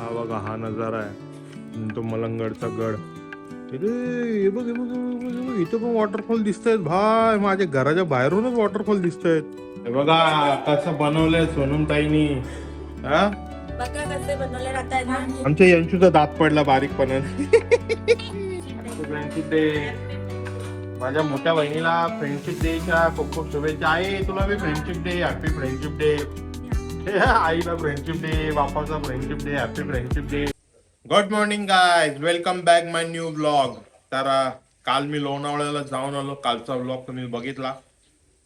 हा बघा हा नजारा आहे तो मलंगडचा गड. इथे हे बघ हे बघ हे बघ, हे बघ, इथे पण वॉटरफॉल दिसतायत भाई. माझ्या घराच्या बाहेरूनच वॉटरफॉल दिसतायत. हे बघा कसं बनवलंय सोनमताईनी. हा बघा कसे बनवले राहतात ना. आमच्या यंशूचा दात पडला बारीकपणाने. Friendship day. माझ्या मोठ्या बहिणीला फ्रेंडशिप डेच्या खूप खूप शुभेच्छा. आहे तुला मी friendship day happy friendship day. आईला फ्रेंडशिप डे, बापाचा friendship day, happy friendship day. Good morning guys, welcome back my new blog. तर काल मी लोणावळ्याला जाऊन आलो. कालचा ब्लॉग तुम्ही बघितला,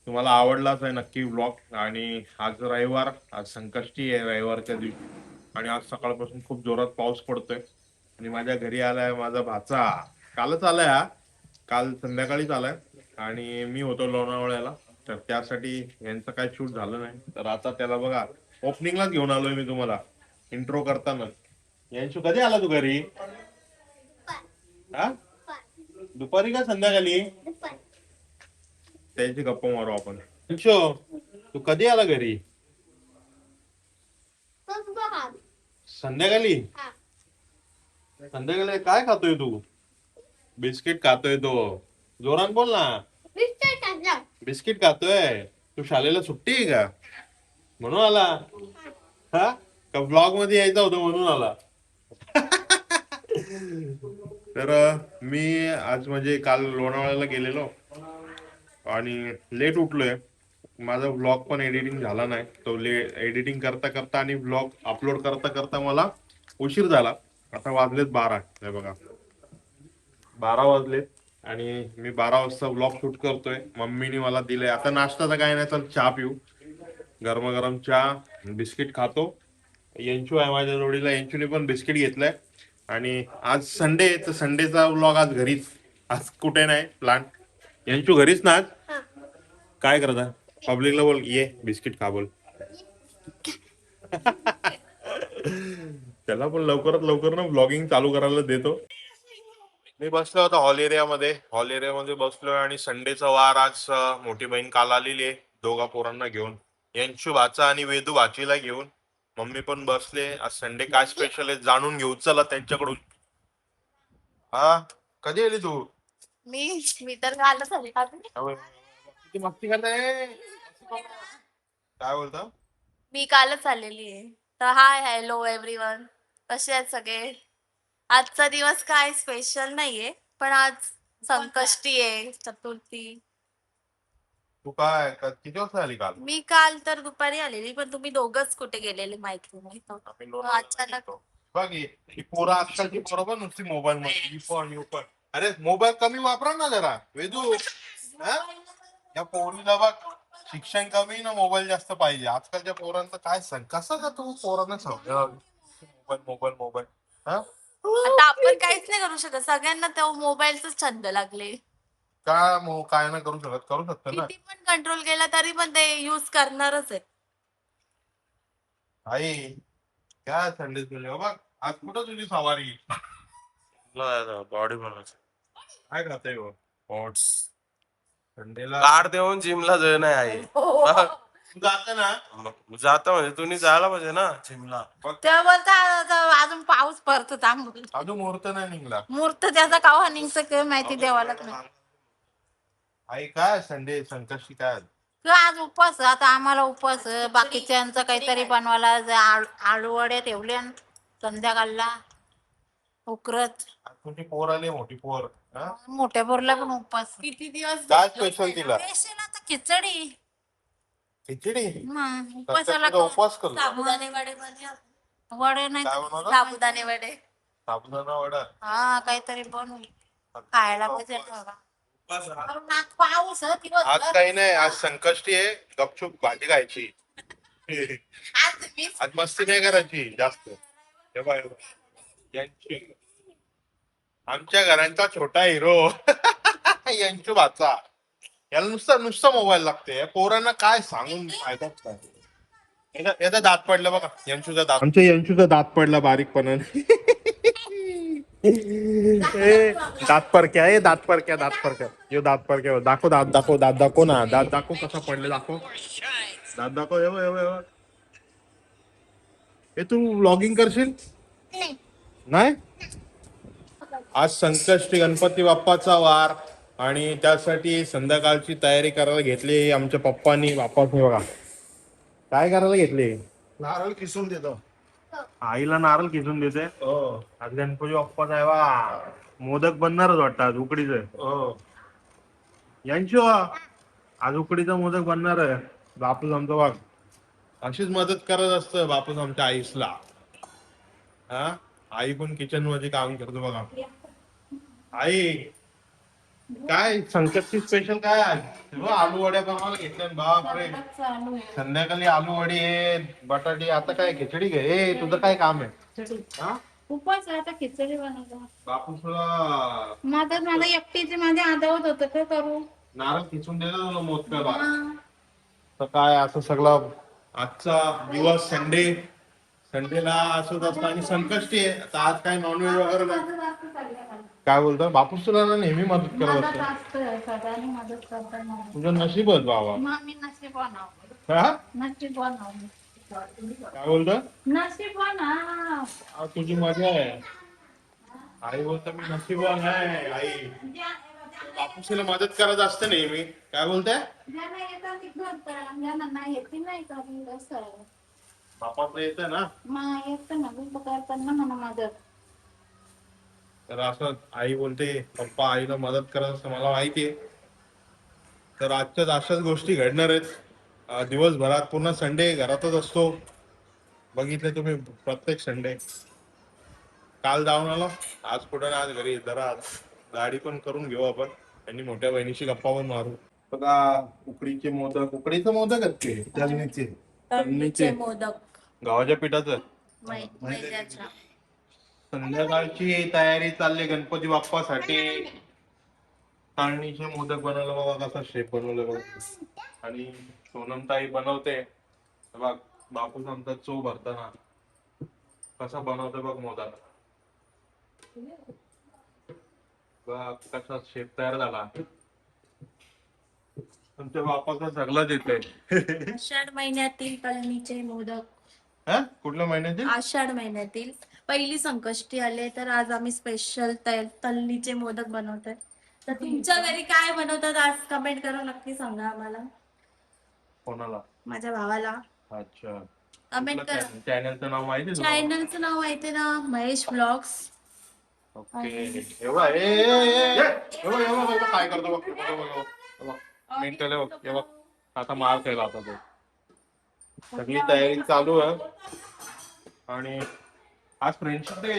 तुम्हाला आवडलाच आहे नक्की ब्लॉग. आणि आज रविवार, आज संकष्टी आहे रविवारच्या दिवशी. आणि आज सकाळपासून खूप जोरात पाऊस पडतोय. आणि माझ्या घरी आलाय माझा भाचा. कालच आलाय हा, काल संध्याकाळीच आलाय. आणि मी होतो लोणावळ्याला, तर त्यासाठी यांचं काय शूट झालं नाही. तर आता त्याला बघा ओपनिंगलाच घेऊन आलोय मी तुम्हाला इंट्रो करताना. यांशू कधी आला तू घरी? हा दुपारी का संध्याकाळी? त्याची गप्पा मारू आपण. यांशू तू कधी आला घरी? संध्याकाळी. संध्याकाळी काय खातोय तू? बिस्किट खातोय तो. जोरान बोल ना. बिस्किट खातोय. तू शाळेला सुट्टी आहे का म्हणून आला? हा का ब्लॉग मध्ये यायचा होता म्हणून आला? तर मी आज म्हणजे काल लोणावळ्याला गेलेलो आणि लेट उठलोय. माझा ब्लॉग पण एडिटिंग झाला नाही. तो एडिटिंग करता करता आणि ब्लॉग अपलोड करता करता मला उशीर झाला. आता वाजलेत 12. हे बघा 12 वाजलेत आणि मी 12 वाजता ब्लॉग शूट करतोय. मम्मीने मला दिलंय. आता नाश्ताचा काय नाही, चल चहा पिऊ. गरमागरम चहा, बिस्किट खातो. यंशू आहे माझ्या जोडीला, यंशूने पण बिस्किट घेतलंय. आणि आज संडे, तर संडेचा व्लॉग आज घरीच. आज कुठे नाही प्लान. यंशू घरीच ना आज? काय करता? पब्लिकला बोल ये बिस्किट खा बोल. त्याला पण लवकरात लवकर ना ब्लॉगिंग चालू करायला देतो. मी बसलो होतो हॉल एरियामध्ये. हॉल एरियामध्ये बसलोय आणि संडेचा वार आज. मोठी बहीण काल आलेली आहे दोघा पोरांना घेऊन, यंशू भाचा आणि वेदू भाचीला घेऊन. मम्मी पण बसले. आज संडे काय स्पेशल आहे जाणून घेऊ, चला त्यांच्याकडून. हा कधी आली तू? मी तर कालच आले. किती मस्ती करताय. काय बोलता? मी कालच आलेली आहे. तर हाय हॅलो एव्हरीवन, कसे आहेत सगळे? आजचा दिवस काय स्पेशल नाहीये, पण आज संकष्टी आहे, चतुर्थी. तू काय किती वाजता आली काल? मी काल तर दुपारी आलेली, पण तुम्ही दोघच कुठे गेलेले माहिती नाही. आम्ही लोणावळ्याला अचानक गेलो. बघ ही पोरं आजकालची पोरं पण नुसती मोबाईल मध्ये. ही पण ही पण. अरे मोबाईल कमी वापरा ना जरा वेदू. हा? या पोरीला बघ शिक्षण कमी ना मोबाईल जास्त पाहिजे. आजकालच्या पोरांचं काय सांग, कसं का तू पोरांना समजा मोबाईल मोबाईल मोबाईल. हा आता आपण काहीच नाही करू शकत, सगळ्यांना तो मोबाईलचाच छंद लागले. काय ना करू शकतो ना. किती पण कंट्रोल केला तरी पण ते युज करणारच आहे. आई काय संडेस गेले बघ. आज कुठं तुझी सवारी? बॉडी बनवायचं काय खाते हो ओट्स संडेला? कार्ड देऊन जिमला जाणं आहे. तू जात ना? जाता म्हणजे तुम्ही जायला पाहिजे ना जिमला. तेव्हा बोलता अजून पाऊस पडतो थांब. अजून मुहूर्त नाही निघला. मूर्त त्याचा कावा निघतं काय माहिती देवाला नाही. आई काय संडे संकष्टी काय? किंवा आज उपवास, आता आम्हाला उपवास, बाकीच्यांचं काहीतरी बनवायला आळू वड्या ठेवल्या संध्याकाळला उकरत. तुझी पोर आली मोठी पोर. हा? मोठ्या पोरला पण उपवास. किती दिवस काय स्पेशल तिला? स्पेशल आता खिचडी. खिचडी? मग उपवासाला संकष्टीचा उपवास करतो. साबुदाणे वडे वडे नाही काय तर बनवलं? साबुदाणे वडे. साबुदाणा वडा. हा काहीतरी बनवू खायला पाहिजे बाबा. पाऊस आज काही नाही, आज संकष्टी आहे. गपचूप भाजी खायची. आज मस्ती नाही करायची जास्त. हे बघ, यांची आमच्या घरांचा छोटा हिरो यांची भाचा. याला नुसता मोबाईल लागते. पोरांना काय सांगून फायदाच काय. याचा दात पडला बघा, यंशूचा दात. आमच्या यंशूचा दात पडला बारीकपणाने. दात परक्या आहे, दात परक्या, दात परक्या. यो दात परक्या दाखव, दात दाखव, दात दाखव ना, दात दाखव कसा पडले दाखव. दात दाखव. हे तू व्लॉगिंग करशील? नाही. आज संकष्टी गणपती बाप्पाचा वार आणि त्यासाठी संध्याकाळची तयारी करायला घेतली आमच्या पप्पांनी बाप्पानी. बघा काय करायला घेतली. नारळ किसून देतो. आईला नारळ खिसून देते. आज गणपती बाप्पाचा आहे वा. मोदक बनणारच वाटतं आज उकडीचं. यांची आज उकडीचा मोदक बनणार आहे. बापूस आमचा वाघ अशीच मदत करत असतं बापूस आमच्या आईसला. हा आई पण किचन मध्ये काम करतो बघा. आई काय संकटची स्पेशल काय आहे. आलू वड्या बनवायला घेतल्या बापरे. संध्याकाळी आलू वडी बटाटे. आता काय खिचडी घे. तुझं काय काम आहे. हा उपवास आहे, आता खिचडी बनवतो. बापूसला माझं एकटीचे माझे आदवत होतं काय करू. नारळ खिचून दिलं तुला मोदक बा. तर काय असं सगळं आजचा दिवस संडे. संडेला असंच असतं आणि संकष्टी आहे. तर आज काय नॉनव्हेज वगैरे नाही. काय बोलतो बापूस तुला ना नेहमी मदत करत मदत असतो. असतं, सगळ्यांनी मदत करतात. तुझं नशीबच बाबा. मग मी नशीबवान आहो. हा नशीबवान आहो. काय बोलतो. नशीबवान आहो. तुझी मजा आहे. आई बोलतो मी नशीबवान आहे. आई बापूसीला मदत करत असते नेहमी. काय बोलते. ज्यांना येतं ते करतात, ज्यांना नाही येत ते नाही करत असं. बापाचं येतं ना. मग येतं ना करताना म्हणा मदत. तर असं आई बोलते पप्पा आईला मदत करत असतं मला माहितीये. तर आजच्याच अशाच गोष्टी घडणार आहेत. दिवसभरात पूर्ण संडे घरातच असतो. बघितले तुम्ही प्रत्येक संडे. काल जाऊन आलो. आज कुठं आज घरी. जरा गाडी पण करून घेऊ आपण आणि मोठ्या बहिणीशी गप्पा पण मारू. बघा उकडीचे मोदक. उकडीचं मोदक आहेत ते तळणीचे. तळणीचे मोदक गावाच्या पिठाचं. मैद्याच्या. संध्याकाळची तयारी चालली गणपती बाप्पासाठी. तळणीचे मोदक बनवलं बघा कसा शेप बनवलं बघा. आणि सोनमताई बनवते बघ. बापूस आमचा चो भरताना कसा बनवते बघ मोदक. बघ कसा शेप तयार झाला. तुमच्या बापाचा सगळंच येते. आषाढ महिन्यातील तळणीचे मोदक. हा कुठल्या महिन्याचे. आषाढ महिन्यातील पहिली संकष्टी आले तर आज आम्ही स्पेशल तळणीचे मोदक बनवतोय. तर तुमच्या घरी काय बनवतात आज कमेंट करून नक्की सांगा आम्हाला. कोणाला. माझ्या भावाला अच्छा. कमेंट करा. चॅनलचं नाव माहिती आहे चॅनलचं नाव माहिती ना महेश ब्लॉग्स. ओके. एवढा एवढा काय करतो बघ. मिनिटं बघ. हे बघ आता मार केला आता तो. सगळी तयारी चालू आहे. आणि आज फ्रेंडशिप डे.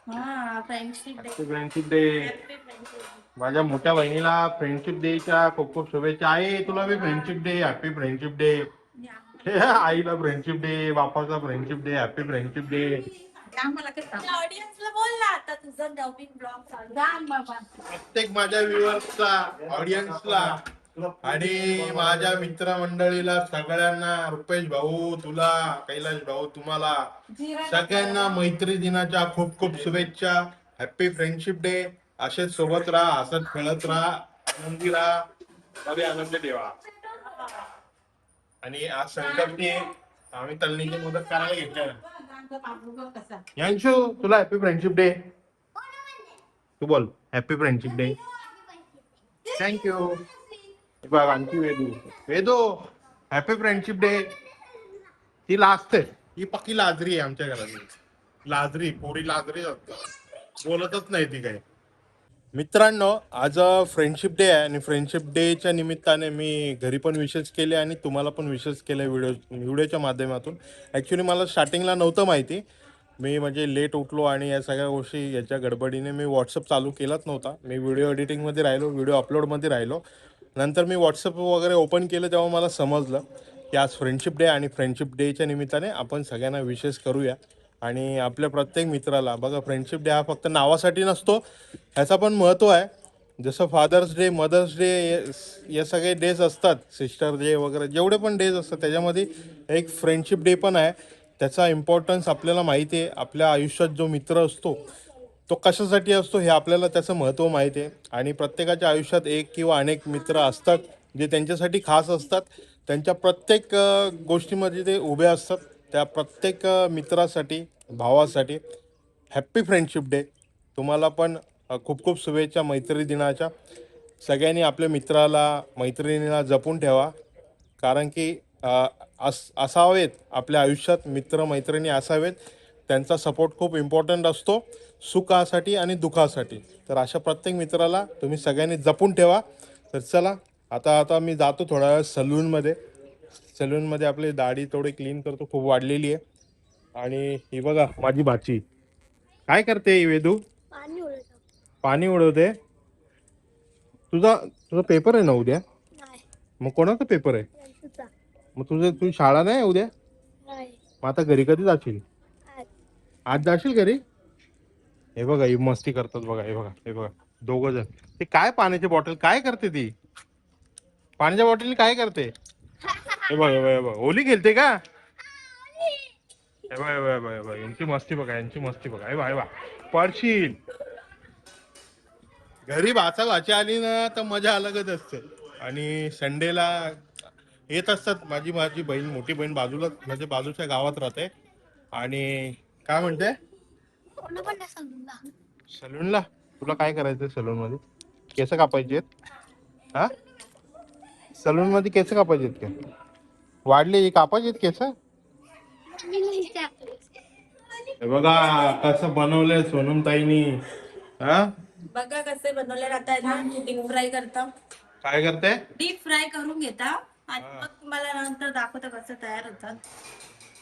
हा फ्रेंडशिप डे. Friendship day. माझ्या मोठ्या बहिणीला फ्रेंडशिप डेच्या खूप खूप शुभेच्छा. आहे तुला बी friendship day. Happy friendship day. आईला फ्रेंडशिप डे. बापाचा friendship day. Happy friendship day. ऑडियन्सला बोल ना आता तुझा नवीन ब्लॉग बाबा. प्रत्येक माझ्या व्ह्युअर्सला ऑडियन्सला आणि माझ्या मित्रमंडळीला सगळ्यांना रुपेश भाऊ तुला कैलाश भाऊ तुम्हाला सगळ्यांना मैत्री दिनाच्या खूप खूप शुभेच्छा. Happy friendship day. असेच सोबत राहा. हसत खेळत राहा. आनंदी राहा. बरे आनंद ठेवा. आणि आज संकष्टी आम्ही तळणीचे मोदक करायला घेतले. यांशू तुला हॅपी फ्रेंडशिप डे. तू बोल हॅपी फ्रेंडशिप डे. थँक्यू. बघ आणखी वेदू हॅपी फ्रेंडशिप डे. ती लाजते. ही पक्की लाजरी आहे आमच्या घरातली. लाजरी पोरी लाजरी बोलतच नाही ती काय. मित्रांनो आज फ्रेंडशिप डे आहे आणि फ्रेंडशिप डेच्या निमित्ताने मी घरी पण विशेष केले आणि तुम्हाला पण विशेष केले व्हिडिओच्या माध्यमातून. ॲक्च्युली मला स्टार्टिंगला नव्हतं माहिती. मी म्हणजे लेट उठलो आणि या सगळ्या गोष्टी याच्या गडबडीने मी व्हॉट्सअप चालू केलाच नव्हता. मी व्हिडिओ एडिटिंगमध्ये राहिलो. व्हिडिओ अपलोडमध्ये राहिलो. नंतर मी व्हॉट्सअप वगैरे ओपन केलं तेव्हा मला समजलं की आज फ्रेंडशिप डे आणि फ्रेंडशिप डेच्या निमित्ताने आपण सगळ्यांना विशेष करूया. आणि आपल्या प्रत्येक मित्राला बघा फ्रेंडशिप डे हा फक्त नावासाठी नसतो. ह्याचा पण महत्त्व आहे. जसं फादर्स डे मदर्स डे या सगळे डेज असतात. सिस्टर डे वगैरे जेवढे पण डेज असतात त्याच्यामध्ये एक फ्रेंडशिप डे पण आहे. त्याचा इम्पॉर्टन्स आपल्याला माहिती आहे. आपल्या आयुष्यात जो मित्र असतो तो कशासाठी असतो हे आपल्याला त्याचं महत्त्व माहिती आहे. आणि प्रत्येकाच्या आयुष्यात एक किंवा अनेक मित्र असतात जे त्यांच्यासाठी खास असतात. त्यांच्या प्रत्येक गोष्टीमध्ये ते उभे असतात. त्या प्रत्येक मित्रासाठी भावासाठी हॅप्पी फ्रेंडशिप डे. तुम्हाला पण खूप खूप शुभेच्छा मैत्री दिनाच्या. सगळ्यांनी आपल्या मित्राला मैत्रिणीला जपून ठेवा, कारण की असावेत आपल्या आयुष्यात मित्र मैत्रिणी असावेत. त्यांचा सपोर्ट खूप इम्पॉर्टंट असतो सुखासाठी आणि दुःखासाठी. तर अशा प्रत्येक मित्राला तुम्ही सगळ्यांनी जपून ठेवा. तर चला, आता आता मी जातो थोड्या वेळ सलूनमध्ये. सलूनमध्ये आपली दाढी थोडी क्लीन करतो, खूप वाढलेली आहे. आणि ही बघा माझी भाची काय करते वेदू, पाणी उडवते. तुझा तुझा पेपर आहे ना उद्या? मग कोणाचा पेपर आहे? मग तुझी शाळा नाही उद्या? मग आता घरी कधी जाशील? आज जाशील घरी? हे बघा ही मस्ती करतात बघा, हे बघा, हे बघा, दोघ जण. ते काय पाण्याची बॉटल काय करते ती? पाण्याच्या बॉटल काय करते? हे बघ, हे बघ, हे बघ, होली खेळते का? हे बघ, हे बघ, हे बघ, हे बघ, यांची मस्ती बघा, यांची मस्ती बघा. हे बघ, हे बघ, पडशील. घरी भाचा भाची आली ना तर मजा अलगच असते. आणि संडेला येत असतात. माझी माझी बहीण, मोठी बहीण बाजूला म्हणजे बाजूच्या गावात राहते. आणि काय म्हणते, सलूनला तुला काय करायचंय? सलून मध्ये केस कापायचे आहेत? हा, सलून मध्ये केस कापायचे आहेत का? वाढले कापायचे आहेत केस? हे बघा कसं बनवलंय सोनम ताईनी. हा, बघा कसे बनवले. आता डीप फ्राय करता. काय करते? डीप फ्राय करून घेता आणि मग तुम्हाला नंतर दाखवता कसं तयार होतात.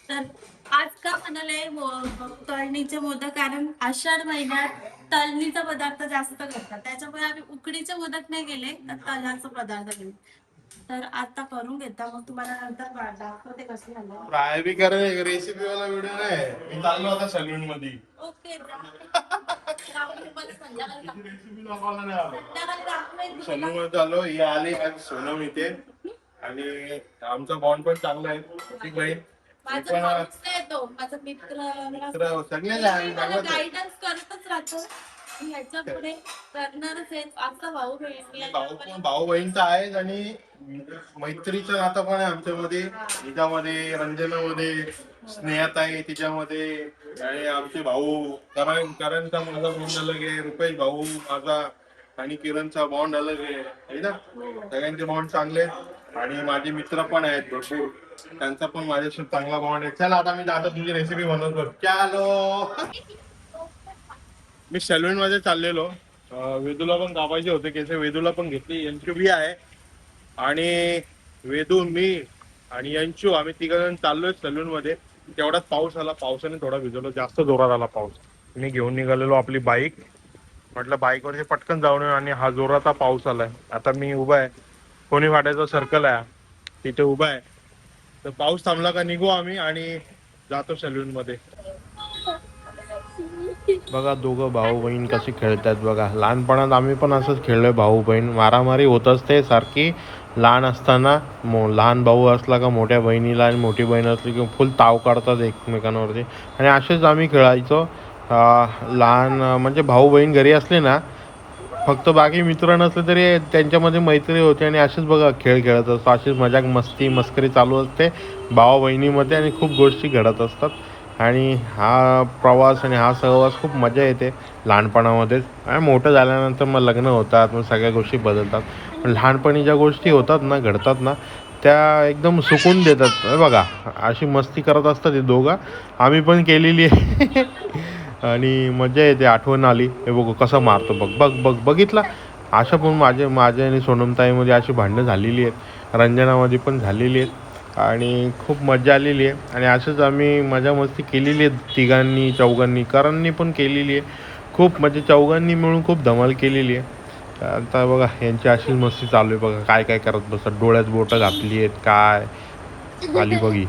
तर आज का बनवले तळणीचे मोदक, कारण आषाढ महिन्यात तळणीचा पदार्थ जास्त करतात, त्याच्यामुळे आम्ही उकडीचे मोदक नाही केले तर तळण्याचा पदार्थ केले. तर आता करून घेता, मग तुम्हाला नंतर दाखवते कसं झालं. फ्राय बी करे रेसिपी वाला व्हिडिओ नाही. मी चाललो आता सलून मध्ये. ओके. सलून मध्ये चाललो. ही आली आज सोनम इथे. आणि आमचा बॉन्ड पण चांगला आहे. ठीक बहीण. माझा माणूस आहे तो, माझा मित्र सगळे गायडन्स करतच राहतो. ह्याच्या पुढे करणारच आहे. असा भाऊ बहीण भाऊ बहीणचा आहे. आणि मैत्रीचं नातं पण आहे आमच्यामध्ये. हिच्यामध्ये, रंजनामध्ये, स्नेहात आहे तिच्यामध्ये. आणि आमचे भाऊ करणचा माझा बॉन्ड अलग आहे, रुपेश भाऊ माझा आणि किरणचा बॉन्ड अलग आहे ना. सगळ्यांचे बॉन्ड चांगले आहेत. आणि माझे मित्र पण आहेत भरपूर, त्यांचा पण माझ्याशी चांगला बॉन्ड आहे. चला आता मी जातो तुझी रेसिपी बनवतो. चलो, मी सलून मध्ये चाललेलो. वेदूला पण कापायचे होते केस, वेदूला पण घेतली. यांची बी आहे. आणि वेदू, मी आणि यंशू आम्ही तिघजण चाललोय सलून मध्ये. तेवढाच पाऊस आला, पावसाने थोडा भिजवलो, जास्त जोरात आला पाऊस. मी घेऊन निघालेलो आपली बाईक. म्हटलं बाईकवरती पटकन जाऊन येऊ. आणि हा जोराचा पाऊस आलाय. आता मी उभा आहे, कोणी वाड्याचा सर्कल आहे तिथे उभा आहे. तर पाऊस थांबला का निघू आम्ही आणि जातो सलून मध्ये. बघा दोघं भाऊ बहीण कसे खेळतात बघा. लहानपणात आम्ही पण असंच खेळलोय भाऊ बहीण. मारामारी होत असते सारखी लहान असताना. लहान भाऊ असला का मोठ्या बहिणीला, आणि मोठी बहीण असली की फुल ताव काढतात एकमेकांवरती. आणि असेच आम्ही खेळायचो लहान. म्हणजे भाऊ बहीण घरी असले ना, फक्त बाकी मित्र नसले तरी त्यांच्यामध्ये मैत्री होते. आणि असेच बघा खेळ खेळत असतो. अशीच मजाक मस्ती मस्करी चालू असते भावा बहिणीमध्ये. आणि खूप गोष्टी घडत असतात. आणि हा प्रवास आणि हा सहवास खूप मजा येते लहानपणामध्येच. आणि मोठं झाल्यानंतर मग लग्न होतात, मग सगळ्या गोष्टी बदलतात. पण लहानपणी ज्या गोष्टी होतात ना, घडतात ना, त्या एकदम सुकून देतात. बघा अशी मस्ती करत असतात ते दोघं, आम्ही पण केलेली आहे. आणि मजा येते. आठवण आली, हे बघू कसं मारतो बघ बघ बघ, बघितला. अशा पण माझे आणि सोनमताईमध्ये अशी भांडणं झालेली आहेत, रंजनामध्ये पण झालेली आहेत. आणि खूप मजा आलेली आहे. आणि असंच आम्ही मजा मस्ती केलेली आहे तिघांनी चौघांनी. करणनी पण केलेली आहे खूप. म्हणजे चौघांनी मिळून खूप धमाल केलेली आहे. आता बघा यांची अशीच मस्ती चालू आहे बघा. काय काय करत बसतात, डोळ्यात बोटं घातली आहेत काय. आली बघी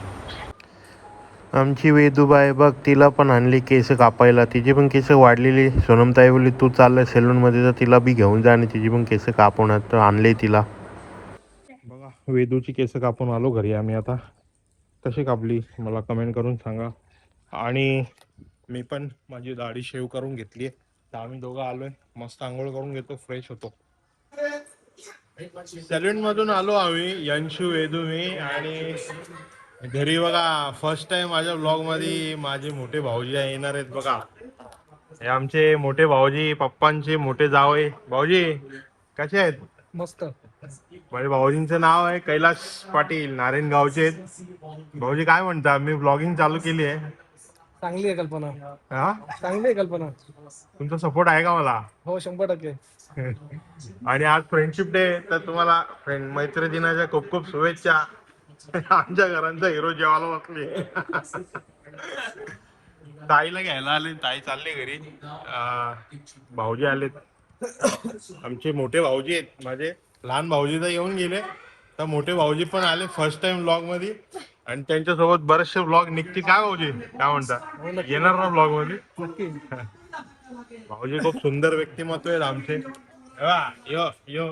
आमची वेदूबाई बघ, तिला पण आणली केस कापायला. तिची पण केस वाढलेली. सोनमताई बोलली तू चाललंय सेलूनमध्ये तर तिला बी घेऊन जा आणि तिची पण केस कापवणार. तर आणले तिला. बघा वेदूची केस कापून आलो घरी आम्ही. आता कशी कापली मला कमेंट करून सांगा. आणि मी पण माझी दाढी शेव करून घेतली. तर आम्ही दोघं आलोय, मस्त आंघोळ करून घेतो, फ्रेश होतो. सलून मधून आलो आम्ही, यंशू वेदू मी. आणि घरी बघा फर्स्ट टाइम माझ्या ब्लॉग मध्ये माझे मोठे भाऊजी येणार आहेत बघा. हे आमचे मोठे भाऊजी, पप्पांचे मोठे जावई. भाऊजी कसे आहेत? मस्त. माझ्या भाऊजींचं नाव आहे कैलाश पाटील, नारायणगावचे. भाऊजी काय म्हणता? मी ब्लॉगिंग चालू केली आहे. चांगली आहे कल्पना. हा, चांगली आहे कल्पना. तुमचा सपोर्ट आहे का मला? हो 100%. आणि आज फ्रेंडशिप डे, तर तुम्हाला मैत्री दिनाच्या खूप खूप शुभेच्छा. आमच्या घरांचा हिरो जेवायला बसले. ताईला घ्यायला आले, ताई चालले घरी. भाऊजी आलेत, आमचे मोठे भाऊजी आहेत. माझे लहान भाऊजी तर येऊन गेले, तर मोठे भाऊजी पण आले फर्स्ट टाइम ब्लॉग मध्ये. आणि त्यांच्यासोबत बरेचसे ब्लॉग निघतील. काय भाऊजी काय म्हणता? येणार ना ब्लॉग मध्ये? नक्की. भाऊजी खूप सुंदर व्यक्तिमत्व आहेत आमचे. यो यो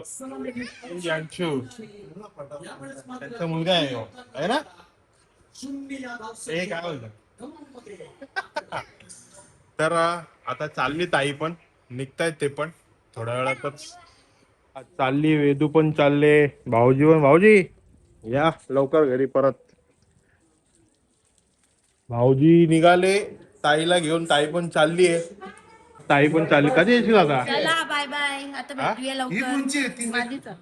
यांशू, त्यांचा मुलगा आहे यो, आहे ना? हे काय बोलत? तर आता चालली ताई पण, निघतायत ते पण थोड्या वेळातच. आज चालली, वेदू पण चालले, भाऊजी पण. भाऊजी या लवकर घरी परत. भाऊजी निघाले ताईला घेऊन, ताई पण चालली आहे. ताई पण चालली. कधी येशील आता? चला बाय बाय, आता भेटूया लवकर. माझीच आहे.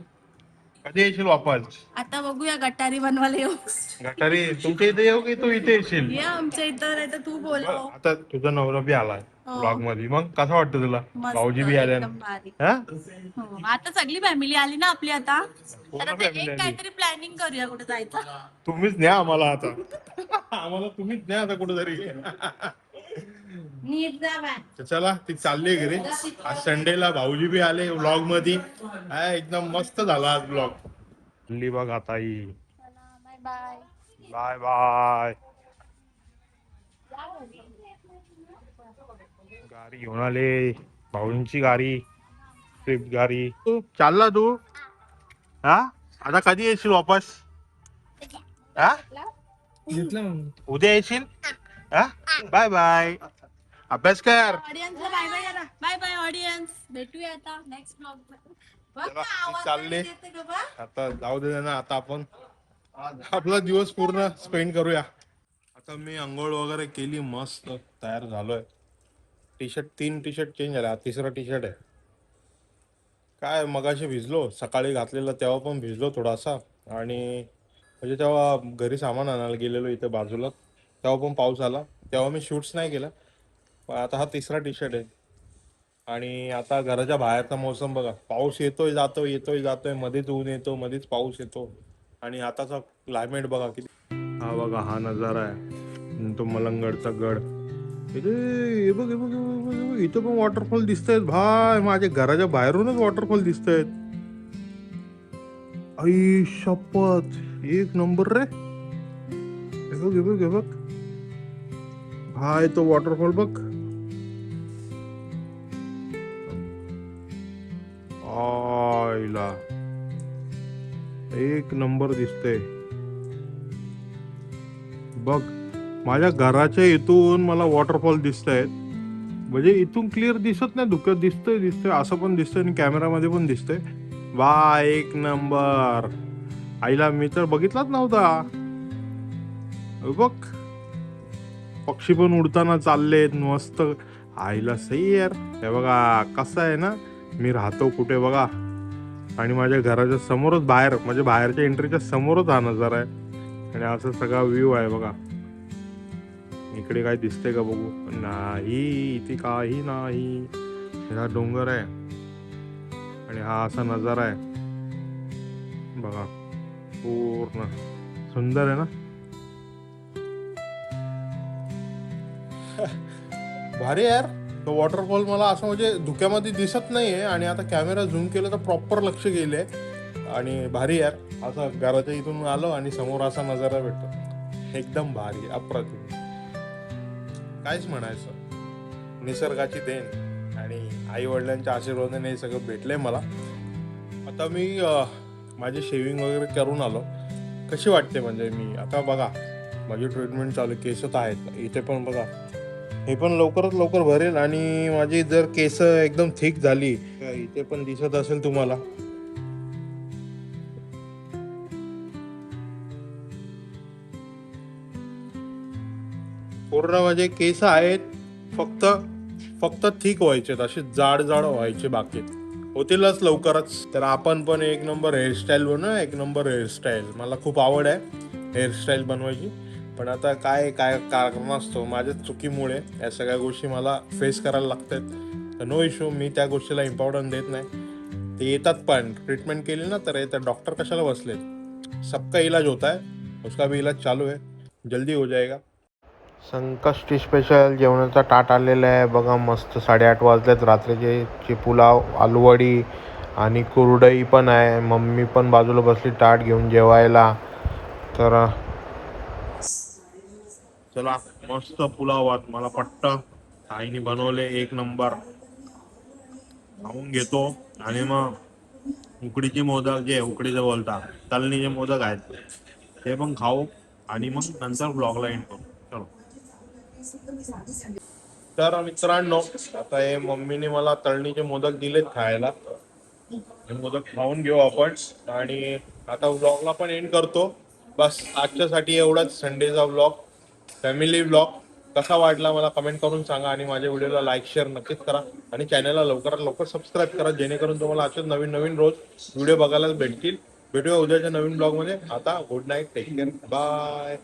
कधी येशील वापस? आता बघूया, गटारी बनवायला येऊ. गटारी तुमच्या इथे येऊ की तू इथे येशील? ये आमच्या इथं, नाही तर तू बोलव. आता तुझा नवरा बी आलाय हो. ब्लॉग मध्ये, मग कसं वाटतं तुला? मस्त, भाऊजी बी आले. एकदम भारी. हा? हो, आता सगळी फॅमिली आली ना आपली. आता तर आता family एक आली. काहीतरी प्लॅनिंग करूया कुठे जायचं. तुम्हीच न्या आम्हाला आता. आम्हाला तुम्हीच न्या आता कुठेतरी. नीट जा बाय. तर चला, ती चालली घरी. आज संडेला भाऊजी बी आले ब्लॉग मध्ये. एकदम मस्त झाला आज ब्लॉग. बघ आता ही. Bye bye. Bye bye. गाडी घेऊन आले, भाऊंची गाडी, स्विफ्ट गाडी. तू चालला तू? हा, आता कधी येशील वापस? हा, घेतलं मग. उद्या येशील? हा, बाय बाय. अभ्यास कर. ऑडियन्सला बाय बाय करा. बाय बाय ऑडियन्स, भेटूया आता नेक्स्ट ब्लॉग. चालले आता, जाऊ दे ना. आता आपण आपला दिवस पूर्ण स्पेंड करूया. आता मी अंघोळ वगैरे केली, मस्त तयार झालोय. तीन टी शर्ट चेंज झाले, तिसरा टी शर्ट आहे. काय मगाशी भिजलो, सकाळी घातलेलं तेव्हा पण भिजलो थोडासा. आणि म्हणजे तेव्हा घरी सामान आणायला गेलेलो इथे बाजूला, तेव्हा पण पाऊस आला. तेव्हा मी शूट्स नाही केला. पण आता हा तिसरा टी शर्ट आहे. आणि आता घराच्या बाहेरचा मोसम बघा, पाऊस येतोय जातोय, मध्येच ऊन येतो, मध्येच पाऊस येतो. आणि आताचा क्लायमेट बघा किती. हा बघा, हा नजारा आहे तो मलंगडचा गड. हे बघ, इथं पण वॉटरफॉल दिसतायत भाय. माझ्या घराच्या बाहेरूनच वॉटरफॉल दिसतायत. आई शपथ, एक नंबर रे. हे बघ भाय, तो वॉटरफॉल बघ. आईला एक नंबर दिसतंय बघ. माझ्या घराच्या इथून मला वॉटरफॉल दिसतायत. म्हणजे इथून क्लिअर दिसत नाही, धुक्यात दिसतंय असं पण दिसतंय, आणि कॅमेरामध्ये पण दिसतंय. वा, एक नंबर. आईला मी तर बघितलाच नव्हता. बघ, पक्षी पण उडताना चाललेत मस्त. आईला सही यार. हे बघा कसं आहे ना, मी राहतो कुठे बघा, आणि माझ्या घराच्या समोरच, बाहेर म्हणजे बाहेरच्या एंट्रीच्या समोरच हा नजारा आहे. आणि असं सगळा व्ह्यू आहे बघा. इकडे काय दिसतंय का बघू? नाही, इथे काही नाही. हा डोंगर आहे आणि हा असा नजारा आहे बघा. पूर्ण सुंदर आहे ना. भारी यार. तो वॉटरफॉल मला असं म्हणजे धुक्यामध्ये दिसत नाहीये, आणि आता कॅमेरा झूम केलं तर प्रॉपर लक्ष गेले. आणि भारी यार. असं घराच्या इथून आलो आणि समोर असा नजारा भेटतो, एकदम भारी, अप्रतिम. काहीच म्हणायचं. निसर्गाची देण आणि आई वडिलांच्या आशीर्वादाने हे सगळं भेटलंय मला. आता मी माझी शेविंग वगैरे करून आलो. कशी वाटते म्हणजे मी आता बघा, माझी ट्रीटमेंट चालू. केस तर आहेत इथे पण बघा, हे पण लवकरात लवकर भरेल. आणि माझी जर केस एकदम थिक झाली, इथे पण दिसत असेल तुम्हाला, पूर्ण म्हणजे केस आहेत, फक्त फक्त थिक व्हायचे, असे जाड जाड व्हायचे, बाकी होतीलच लवकरच. तर आपण पण एक नंबर हेअरस्टाईल बनवू, एक नंबर हेअरस्टाईल. मला खूप आवड आहे हेअरस्टाईल बनवायची, पण आता काय काय कारण असतो माझ्या चुकीमुळे या सगळ्या गोष्टी मला फेस करायला लागतात. तर नो इश्यू, मी त्या गोष्टीला इम्पॉर्टन्स देत नाही. ते येतात, पण ट्रीटमेंट केली ना तर येतात. डॉक्टर कशाला बसलेत, सबका इलाज होता है, उसका भी इलाज चालू है, जल्दी हो जाएगा. संकष्टी स्पेशल जेवणाचा ताट आलेला आहे बघा, मस्त 8:30 वाजलेत. रात्रीचे पुलाव, आलूवडी आणि कुरडई पण आहे. मम्मी पण बाजूला बसली ताट घेऊन जेवायला. तर चला, मस्त पुलाव भात मला पट्ट आईने बनवले, एक नंबर. खाऊन घेतो आणि मग उकडीचे मोदक, जे उकडीचे बोलता तळणीचे मोदक आहेत, ते पण खाऊ आणि मग नंतर ब्लॉगला एंड करू. चलो. तर मित्रांनो, आता हे मम्मीने मला तळणीचे मोदक दिलेत खायला, हे मोदक खाऊन घेऊ आपण आणि आता व्लॉगला पण एंड करतो. बस आजच्यासाठी एवढाच, संडेचा व्लॉग, फॅमिली व्लॉग. कसा वाटला मला कमेंट करून सांगा आणि माझ्या व्हिडिओला लाईक शेअर नक्कीच करा आणि चॅनलला लवकरात लवकर सबस्क्राईब करा, जेणेकरून तुम्हाला असेच नवीन नवीन रोज व्हिडिओ बघायला भेटतील. भेटूया उद्याच्या नवीन ब्लॉगमध्ये. आता good night, take care, bye.